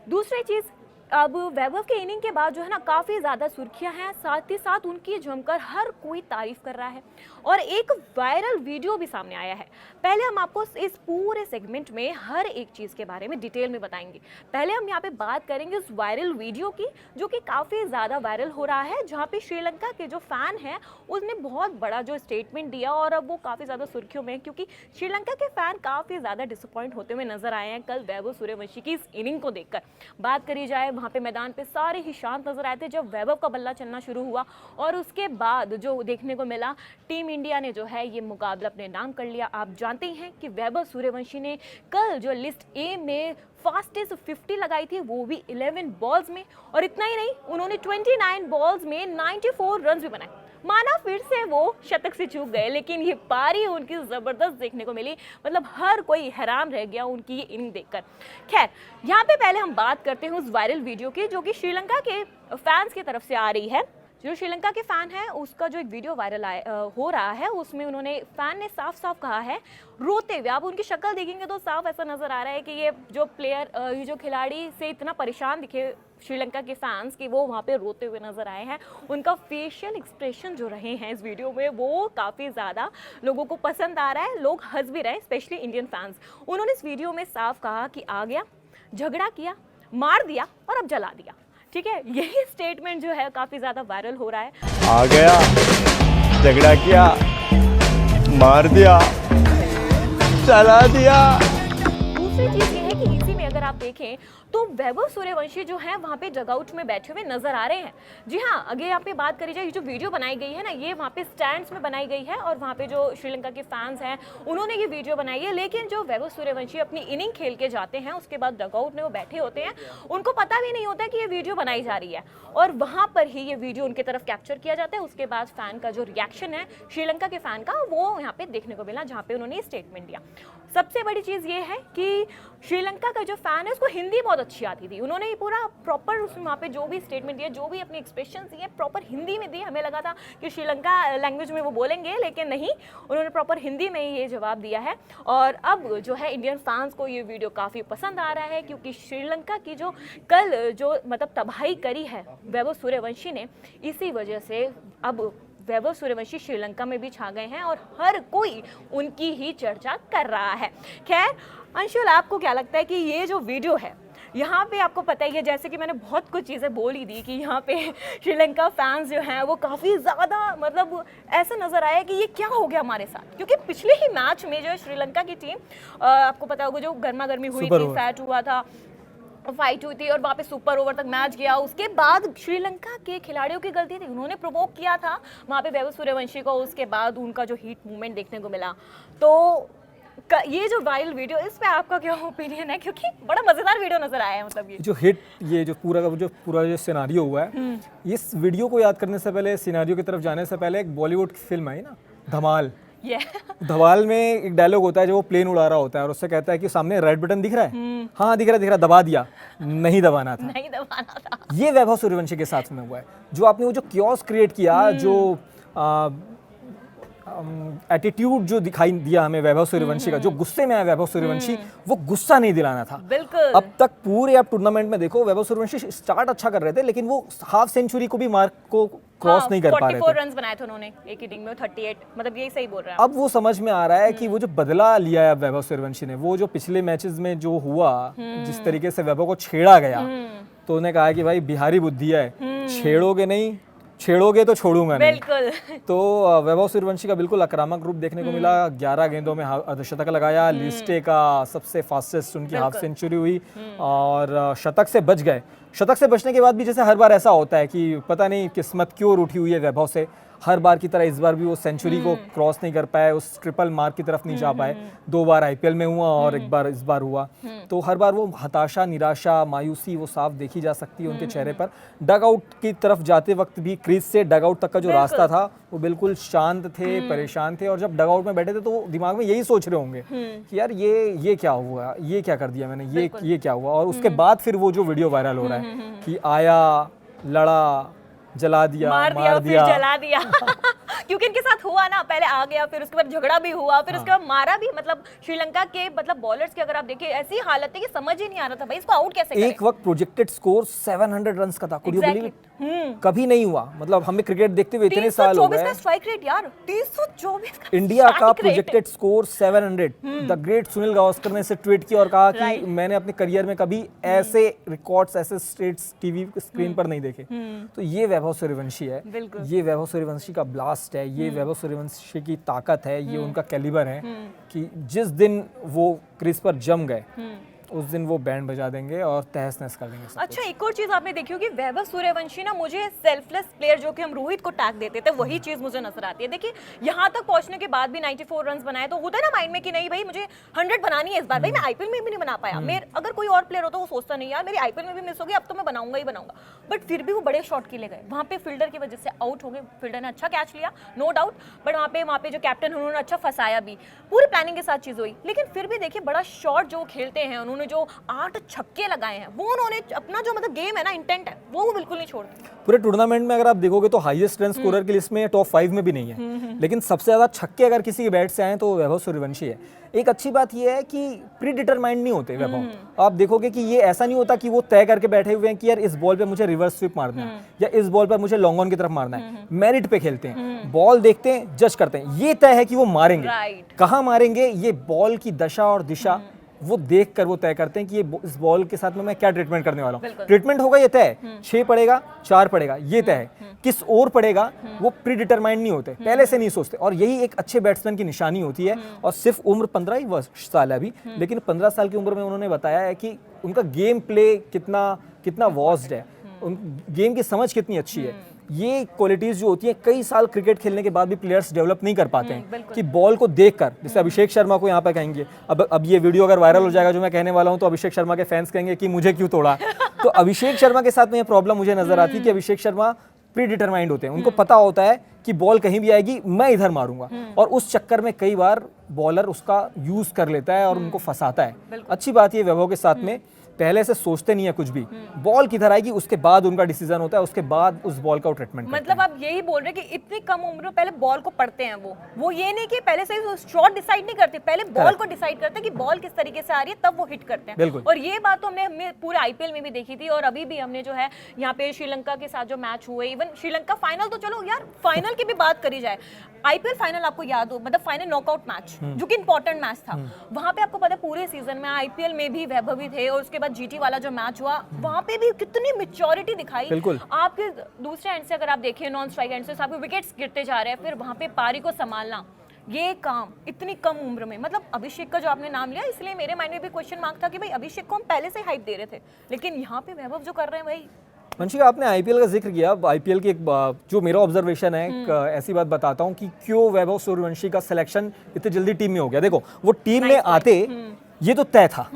दूसरी चीज़, अब वैभव के इनिंग के बाद जो है ना काफ़ी ज़्यादा सुर्खियां हैं, साथ ही साथ उनकी जमकर हर कोई तारीफ कर रहा है और एक वायरल वीडियो भी सामने आया है। पहले हम आपको इस पूरे सेगमेंट में हर एक चीज़ के बारे में डिटेल में बताएंगे। पहले हम यहाँ पे बात करेंगे उस वायरल वीडियो की जो कि काफ़ी ज़्यादा वायरल हो रहा है, जहाँ पे श्रीलंका के जो फ़ैन हैं उसने बहुत बड़ा जो स्टेटमेंट दिया और अब वो काफ़ी ज़्यादा सुर्खियों में है, क्योंकि श्रीलंका के फ़ैन काफ़ी ज़्यादा डिसअपॉइंट होते हुए नजर आए हैं कल वैभव सूर्यवंशी की इस इनिंग को देखकर। बात करी जाए, वहाँ पे मैदान पे सारे ही शांत नजर आए थे जब वैभव का बल्ला चलना शुरू हुआ और उसके बाद जो देखने को मिला, टीम इंडिया ने जो है ये मुकाबला अपने नाम कर लिया। आप जानते हैं कि वैभव सूर्यवंशी ने कल जो लिस्ट ए में फास्टेस्ट 50 लगाई थी वो भी 11 बॉल्स में, और इतना ही नहीं, उन्होंने 29 बॉल्स में 94 रन भी बनाए। माना फिर से वो शतक से चूक गए, लेकिन ये पारी उनकी जबरदस्त देखने को मिली, मतलब हर कोई हैरान रह गया उनकी ये इनिंग देखकर। खैर, यहाँ पे पहले हम बात करते हैं उस वायरल वीडियो की जो कि श्रीलंका के फैंस की तरफ से आ रही है। जो श्रीलंका के फैन है उसका जो एक वीडियो वायरल हो रहा है, उसमें उन्होंने फैन ने साफ साफ कहा है रोते हुए, आप उनकी शक्ल देखेंगे तो साफ ऐसा नजर आ रहा है कि ये जो प्लेयर, ये जो खिलाड़ी से इतना परेशान दिखे श्रीलंका के फैंस कि वो वहाँ पे रोते हुए नजर आए हैं। उनका फेशियल एक्सप्रेशन जो रहे हैं इस वीडियो में वो काफ़ी ज़्यादा लोगों को पसंद आ रहा है, लोग हंस भी रहे हैं, स्पेशली इंडियन फैंस। उन्होंने इस वीडियो में साफ कहा कि आ गया, झगड़ा किया, मार दिया और अब जला दिया। ठीक है, यही स्टेटमेंट जो है काफ़ी ज़्यादा वायरल हो रहा है। आ गया, झगड़ा किया, मार दिया, जला दिया। दूसरी चीज ये है कि इसी में अगर आप देखें तो वैभव सूर्यवंशी जो है वहाँ पे डगआउट में बैठे हुए नजर आ रहे हैं। जी हाँ, अगर यहाँ पे बात करी जाए, ये जो वीडियो बनाई गई है ना, ये वहाँ पे स्टैंड्स में बनाई गई है और वहाँ पे जो श्रीलंका के फैंस हैं उन्होंने ये वीडियो बनाई है। लेकिन जो वैभव सूर्यवंशी अपनी इनिंग खेल के जाते हैं उसके बाद डगआउट में वो बैठे होते हैं, उनको पता भी नहीं होता कि ये वीडियो बनाई जा रही है और वहाँ पर ही ये वीडियो उनकी तरफ कैप्चर किया जाता है। उसके बाद फैन का जो रिएक्शन है श्रीलंका के फैन का, वो यहाँ पे देखने को मिला, जहाँ पे उन्होंने स्टेटमेंट दिया। सबसे बड़ी चीज़ ये है कि श्रीलंका का जो फैन है उसको हिंदी बहुत अच्छी आती थी। उन्होंने ये पूरा प्रॉपर उसमें वहाँ पे जो भी स्टेटमेंट दिया, जो भी अपने एक्सप्रेशन दिए, प्रॉपर हिंदी में दिए। हमें लगा था कि श्रीलंका लैंग्वेज में वो बोलेंगे, लेकिन नहीं, उन्होंने प्रॉपर हिंदी में ही ये जवाब दिया है। और अब जो है इंडियन फैंस को ये वीडियो काफ़ी पसंद आ रहा है, क्योंकि श्रीलंका की जो कल जो मतलब तबाही करी है वैभव सूर्यवंशी ने, इसी वजह से अब वैभव सूर्यवंशी श्रीलंका में भी छा गए हैं और हर कोई उनकी ही चर्चा कर रहा है। खैर अंशुल, आपको क्या लगता है कि ये जो वीडियो है, यहाँ पे आपको पता ही है, जैसे कि मैंने बहुत कुछ चीज़ें बोल ही दी कि यहाँ पे श्रीलंका फैंस जो हैं वो काफ़ी ज़्यादा मतलब ऐसा नज़र आया कि ये क्या हो गया हमारे साथ, क्योंकि पिछले ही मैच में जो है श्रीलंका की टीम, आपको पता होगा, जो गर्मा गर्मी हुई थी, फैट हुआ था, फाइट हुई थी और वहाँ पे सुपर ओवर तक मैच गया। उसके बाद श्रीलंका के खिलाड़ियों की गलती थी, उन्होंने प्रोवोक किया था वहाँ पे वैभव सूर्यवंशी को, उसके बाद उनका जो हीट मूवमेंट देखने को मिला। तो ये जो वायरल वीडियो, इस पे आपका क्या ओपिनियन है, क्योंकि बड़ा मजेदार वीडियो नजर आया है। मतलब ये जो पूरा जो सिनेरियो हुआ है, इस वीडियो को याद करने से पहले, सिनेरियो की तरफ जाने से पहले, एक बॉलीवुड की फिल्म आई ना, धमाल। धमाल में एक डायलॉग होता है जब वो प्लेन उड़ा रहा होता है और उससे कहता है कि सामने रेड बटन दिख रहा है, हाँ दिख रहा, दबा दिया, नहीं दबाना था। ये वैभव सूर्यवंशी के साथ में हुआ है। जो आपने वो जो क्योस क्रिएट किया, जो एटीट्यूड जो दिखाई दिया हमें वैभव सूर्यवंशी का, जो गुस्से में आया वैभव सूर्यवंशी, वो गुस्सा नहीं दिलाना था। बिल्कुल। अब तक पूरे आप टूर्नामेंट में देखो, वैभव सूर्यवंशी स्टार्ट अच्छा कर रहे थे, लेकिन वो हाफ सेंचुरी को भी मार्क को क्रॉस नहीं कर पा रहे थे। 44 रन बनाए थे उन्होंने एक इनिंग में, 38, मतलब यही सही बोल रहे हैं। अब वो समझ में आ रहा है कि वो जो बदला लिया है वैभव सूर्यवंशी ने, वो जो पिछले मैचेस में जो हुआ, जिस तरीके से वैभव को छेड़ा गया, तो उन्हें कहा कि भाई बिहारी बुद्धि है, छेड़ोगे नहीं, छेड़ोगे तो छोड़ूंगा नहीं। बिल्कुल। तो वैभव सूर्यवंशी का बिल्कुल आक्रामक रूप देखने को मिला। 11 गेंदों में अर्धशतक लगाया, लिस्टे का सबसे फास्टेस्ट उनकी हाफ सेंचुरी हुई और शतक से बच गए। शतक से बचने के बाद भी जैसे हर बार ऐसा होता है कि पता नहीं किस्मत क्यों रूठी हुई है वैभव से, हर बार की तरह इस बार भी वो सेंचुरी को क्रॉस नहीं कर पाए, उस ट्रिपल मार्क की तरफ नहीं जा पाए। 2 बार आईपीएल में हुआ और एक बार इस बार हुआ, तो हर बार वो हताशा, निराशा, मायूसी वो साफ देखी जा सकती है उनके चेहरे पर। डग आउट की तरफ जाते वक्त भी क्रीज से डग आउट तक का जो रास्ता था वो बिल्कुल शांत थे, परेशान थे, और जब डग आउट में बैठे थे तो दिमाग में यही सोच रहे होंगे कि यार ये क्या हुआ, ये क्या कर दिया मैंने, ये क्या हुआ। और उसके बाद फिर वो जो वीडियो वायरल हो रहा है कि आया, लड़ा, जला दिया, मार दिया, जला दिया। क्योंकि इनके साथ हुआ ना, पहले आ गया, फिर उसके बाद झगड़ा भी हुआ, फिर उसके बाद मारा भी। मतलब श्रीलंका के मतलब बॉलर्स की अगर आप देखिए ऐसी हालत है कि समझ ही नहीं आ रहा था भाई इसको आउट कैसे करें। एक वक्त प्रोजेक्टेड स्कोर 700 रन का था, कुड यू बिलीव इट? कभी नहीं हुआ, मतलब हमें क्रिकेट देखते हुए इतने साल हो 324 गए। का स्ट्राइक रेट यार, 324 का इंडिया का strike rate। Projected score 700। The great Sunil Gavaskar ने इसे ट्वीट किया और कहा कि Right। मैंने अपने करियर में कभी ऐसे रिकॉर्ड्स, ऐसे स्टेट्स टीवी स्क्रीन पर नहीं देखे। तो ये वैभव सूर्यवंशी है, बिल्कुल। ये वैभव सूर्यवंशी का ब्लास्ट है, ये वैभव सूर्यवंशी की ताकत है, ये उनका कैलिबर है कि जिस दिन वो क्रीज पर जम गए उस दिन वो बैंड बजा देंगे और तहस नहस कर देंगे सब अच्छा, एक और चीज आपने देखी होगी, वैभव सूर्यवंशी ना मुझे सेल्फलेस प्लेयर जो कि हम रोहित को टैग देते थे वही चीज मुझे नजर आती है। देखिए यहाँ तक पहुंचने के बाद भी 94 रन बनाए तो होता है ना माइंड में कि नहीं भाई मुझे 100 बनानी है इस बार। भाई मैं आईपीएल में भी नहीं बना पाया, मेरे अगर कोई और प्लेयर होता वो सोचता नहीं यार मेरी आईपीएल में भी मिस होगी, अब तो मैं बनाऊंगा ही बनाऊंगा। बट फिर भी वो बड़े शॉट के लिए गए, वहाँ पे फील्डर की वजह से आउट हो गए। फील्डर ने अच्छा कैच लिया नो डाउट, बट वहाँ पे जो कैप्टन है उन्होंने अच्छा फंसाया भी, पूरी प्लानिंग के साथ चीज हुई। लेकिन फिर भी देखिए बड़ा शॉट जो खेलते हैं, उन्होंने जो 8 छक्के लगाए हैं, वो उन्होंने अपना जो मतलब गेम है ना, इंटेंट है, वो बिल्कुल नहीं छोड़ते। पूरे टूर्नामेंट में अगर आप देखोगे तो हाईएस्ट रन स्कोरर की लिस्ट में टॉप 5 में भी नहीं है, लेकिन सबसे ज्यादा छक्के अगर किसी के बैट से आए तो वैभव सूर्यवंशी है। एक अच्छी बात यह है कि प्री डिटरमाइंड नहीं होते वैभव। आप देखोगे कि ये ऐसा नहीं होता कि वो तय करके बैठे हुए हैं कि यार इस बॉल पे मुझे रिवर्स स्वीप मारना है या इस बॉल पर मुझे लॉन्ग ऑन की तरफ मारना है। मेरिट पे खेलते हैं, बॉल देखते हैं, जज करते हैं, ये तय है कि वो मारेंगे Right। कहाँ मारेंगे, ये बॉल की दशा और दिशा वो देखकर वो तय करते हैं कि ये इस बॉल के साथ में मैं क्या ट्रीटमेंट करने वाला हूँ। ट्रीटमेंट होगा ये तय है, 6 पड़ेगा 4 पड़ेगा ये तय है, किस ओर पड़ेगा वो प्री डिटरमाइंड नहीं होते, पहले से नहीं सोचते। और यही एक अच्छे बैट्समैन की निशानी होती है। और सिर्फ उम्र 15 ही साल है अभी, लेकिन 15 साल की उम्र में उन्होंने बताया है कि उनका गेम प्ले कितना वास्ट है, उन गेम की समझ कितनी अच्छी है। ये क्वालिटीज जो होती हैं कई साल क्रिकेट खेलने के बाद भी प्लेयर्स डेवलप नहीं कर पाते हैं कि बॉल को देखकर, जैसे अभिषेक शर्मा को यहाँ पे कहेंगे, अब ये वीडियो अगर वायरल हो जाएगा जो मैं कहने वाला हूँ तो अभिषेक शर्मा के फैंस कहेंगे कि मुझे क्यों तोड़ा। तो अभिषेक शर्मा के साथ में ये प्रॉब्लम मुझे नजर आती है कि अभिषेक शर्मा प्री डिटरमाइंड होते हैं, उनको पता होता है कि बॉल कहीं भी आएगी मैं इधर मारूंगा, और उस चक्कर में कई बार बॉलर उसका यूज कर लेता है और उनको फंसाता है। अच्छी बात ये वैभव के साथ में पहले से सोचते नहीं है कुछ भी, बॉल किधर आएगी उसके बाद उनका डिसीजन होता है, उसके बाद उस बॉल का ट्रीटमेंट करते मतलब आप यही बोल रहे हैं कि इतनी कम उम्र में पहले बॉल को पढ़ते हैं वो ये नहीं कि पहले से शॉट डिसाइड नहीं करते, पहले बॉल को डिसाइड करते हैं कि बॉल किस तरीके से आ रही है तब वो हिट करते हैं। बिल्कुल। और ये बात तो हमने पूरे आईपीएल में भी देखी थी और अभी भी हमने जो है यहाँ पे श्रीलंका के साथ जो मैच हुए, इवन श्रीलंका फाइनल तो चलो यार फाइनल की भी बात करी जाए, आईपीएल फाइनल आपको याद हो, मतलब फाइनल नॉकआउट मैच जो कि इंपॉर्टेंट मैच था, वहां पे आपको पता है पूरे सीजन में आईपीएल में भी वैभव ही थे और उसके बाद जीटी वाला जो मैच हुआ वहां पे भी कितनी मैच्योरिटी दिखाई। बिल्कुल। आपके दूसरे एंड से अगर आप देखिए नॉन स्ट्राइक एंड से आपके विकेट्स गिरते जा रहे हैं, फिर वहां पे पारी को संभालना, ये काम इतनी कम उम्र में, मतलब अभिषेक का जो आपने नाम लिया इसलिए मेरे माइंड में भी क्वेश्चन मार्क था कि भाई अभिषेक को हम पहले से हाइप दे रहे थे, लेकिन यहाँ पे वैभव जो कर रहे हैं भाई। वंशिका, आपने आईपीएल का जिक्र किया, आईपीएल की एक जो मेरा ऑब्जर्वेशन है, एक ऐसी बात बताता हूँ कि क्यों वैभव सूर्यवंशी का सिलेक्शन इतनी जल्दी टीम में हो गया। देखो वो टीम में आते ये तो तय था,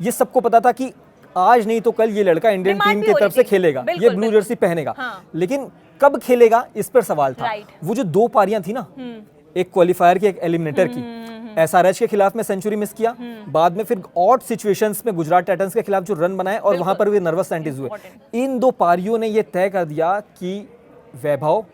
ये सबको पता था कि आज नहीं तो कल ये लड़का इंडियन टीम की तरफ से खेलेगा, ये ब्लू जर्सी पहनेगा, लेकिन कब खेलेगा इस पर सवाल था। वो जो 2 पारियां थी ना, एक क्वालिफायर की एक एलिमिनेटर की, एसआरएच के खिलाफ में सेंचुरी मिस किया, बाद में फिर ऑड सिचुएशंस में गुजरात टाइटंस के खिलाफ जो रन बनाए और वहां पर भी नर्वस एंटीज हुए, इन 2 पारियों ने ये तय कर दिया कि वैभव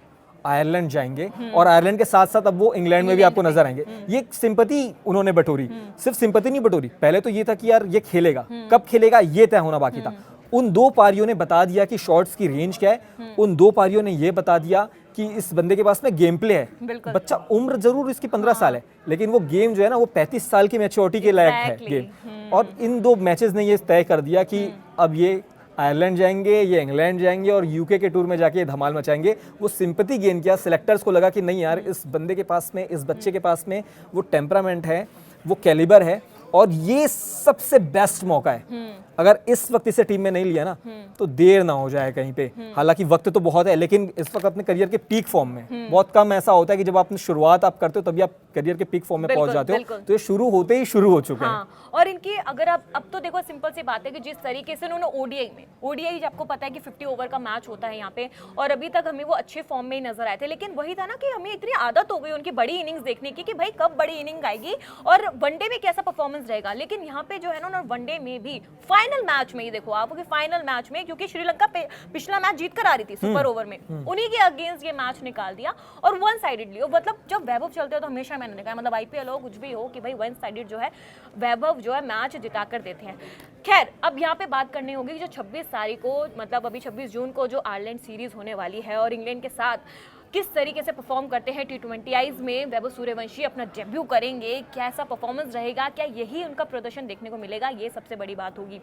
आयरलैंड जाएंगे और आयरलैंड के साथ साथ अब वो इंग्लैंड में भी आपको नजर आएंगे। ये सिंपैथी उन्होंने बटोरी, सिर्फ सिंपैथी नहीं बटोरी, पहले तो ये था कि यार ये खेलेगा, कब खेलेगा ये तय होना बाकी था। उन 2 पारियों ने बता दिया कि शॉट्स की रेंज क्या है, उन 2 पारियों ने ये बता दिया कि इस बंदे के पास में गेम प्ले है। बच्चा उम्र जरूर इसकी 15 साल है, लेकिन वो गेम जो है ना वो 35 साल की मैच्योरिटी के लायक है गेम। और इन 2 मैचेस ने ये तय कर दिया कि अब ये आयरलैंड जाएंगे, ये इंग्लैंड जाएंगे और यूके के टूर में जाके धमाल मचाएंगे। वो सिंपैथी गेन किया, सिलेक्टर्स को लगा कि नहीं यार इस बंदे के पास में, इस बच्चे के पास में वो टेम्परामेंट है, वो कैलिबर है और ये सबसे बेस्ट मौका है। अगर इस वक्त इसे टीम में नहीं लिया ना तो देर ना हो जाए कहीं पे। हालांकि वक्त तो बहुत है, लेकिन इस वक्त अपने करियर के पीक फॉर्म में बहुत कम ऐसा होता है कि जब आप शुरुआत आप करते हो तभी आप करियर के पीक फॉर्म में पहुंच जाते हो। तो ये शुरू होते ही शुरू हो चुके हैं। और इनकी अगर आप अब तो देखो सिंपल सी बात है कि जिस तरीके से उन्होंने ओडीआई आपको पता है कि 50 ओवर का मैच होता है यहाँ पे, और अभी तक हमें वो अच्छे फॉर्म में ही नजर आए थे, लेकिन वही था ना कि हमें इतनी आदत हो गई उनकी बड़ी इनिंग्स देखने की कि भाई कब बड़ी इनिंग आएगी और वनडे में कैसा परफॉर्मेंस परफॉर्मेंस रहेगा। लेकिन यहाँ पे जो है ना वनडे में भी फाइनल मैच में ही देखो आप कि फाइनल मैच में, क्योंकि श्रीलंका पिछला मैच जीत कर आ रही थी सुपर ओवर में, उन्हीं के अगेंस्ट ये मैच निकाल दिया और वन साइडेडली। मतलब जब वैभव चलते हो तो हमेशा मैंने कहा, मतलब आईपीएल हो कुछ भी हो, कि भाई वन साइडेड जो है वैभव जो है मैच जिता कर देते हैं। खैर अब यहाँ पे बात करनी होगी कि जो 26 तारीख को, मतलब अभी 26 जून को जो आयरलैंड सीरीज होने वाली है और इंग्लैंड के साथ किस तरीके से परफॉर्म करते हैं T20 में वैभव सूर्यवंशी अपना डेब्यू करेंगे, कैसा परफॉर्मेंस रहेगा, क्या यही उनका प्रदर्शन देखने को मिलेगा, ये सबसे बड़ी बात होगी।